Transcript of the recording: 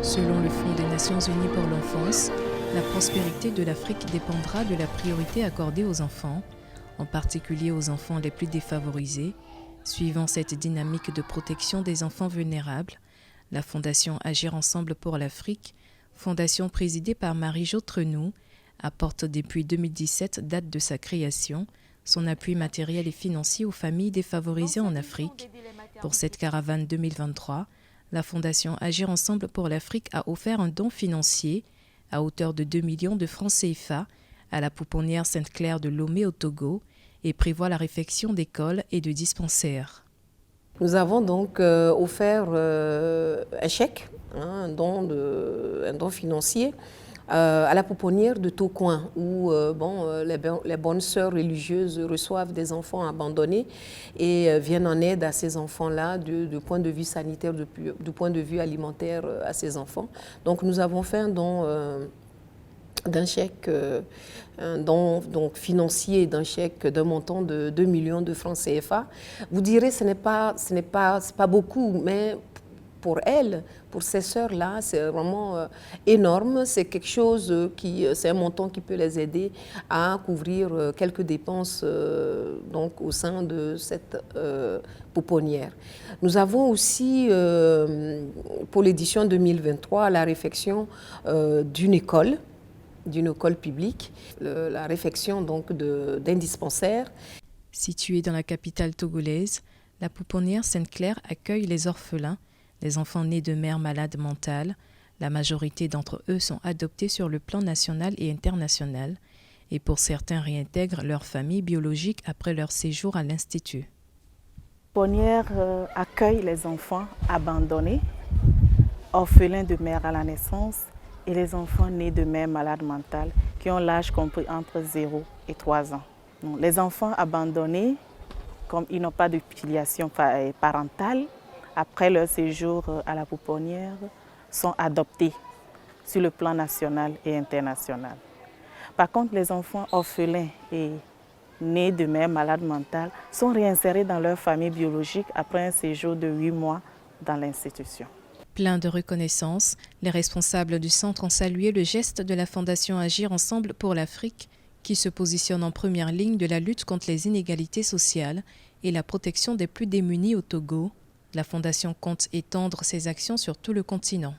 Selon le Fonds des Nations Unies pour l'enfance, la prospérité de l'Afrique dépendra de la priorité accordée aux enfants, en particulier aux enfants les plus défavorisés. Suivant cette dynamique de protection des enfants vulnérables, la Fondation Agir Ensemble pour l'Afrique, fondation présidée par Marie-Jo Trenou, apporte depuis 2017, date de sa création, son appui matériel et financier aux familles défavorisées en Afrique. Pour cette caravane 2023, la Fondation Agir Ensemble pour l'Afrique a offert un don financier à hauteur de 2 millions de francs CFA à la pouponnière Sainte-Claire de Lomé au Togo et prévoit la réfection d'écoles et de dispensaires. Nous avons donc offert un chèque, un don financier à la pouponnière de Tocoin, où les bonnes sœurs religieuses reçoivent des enfants abandonnés et viennent en aide à ces enfants-là du point de vue sanitaire, du point de vue alimentaire à ces enfants. Donc nous avons fait un don d'un chèque donc financier, d'un chèque d'un montant de 2 millions de francs CFA. Vous direz ce n'est pas beaucoup, mais pour elles, pour ces sœurs-là, c'est vraiment énorme. C'est quelque chose c'est un montant qui peut les aider à couvrir quelques dépenses donc au sein de cette pouponnière. Nous avons aussi, pour l'édition 2023, la réfection d'une école publique, la réfection donc d'un dispensaire. Située dans la capitale togolaise, la pouponnière Sainte-Claire accueille les orphelins, les enfants nés de mères malades mentales. La majorité d'entre eux sont adoptés sur le plan national et international et pour certains réintègrent leur famille biologique après leur séjour à l'Institut. La pouponnière accueille les enfants abandonnés, orphelins de mère à la naissance et les enfants nés de mères malades mentales qui ont l'âge compris entre 0 et 3 ans. Donc, les enfants abandonnés, comme ils n'ont pas de filiation parentale, après leur séjour à la pouponnière, sont adoptés sur le plan national et international. Par contre, les enfants orphelins et nés de mères malades mentales sont réinsérés dans leur famille biologique après un séjour de 8 mois dans l'institution. Plein de reconnaissance, les responsables du centre ont salué le geste de la Fondation Agir Ensemble pour l'Afrique, qui se positionne en première ligne de la lutte contre les inégalités sociales et la protection des plus démunis au Togo. La Fondation compte étendre ses actions sur tout le continent.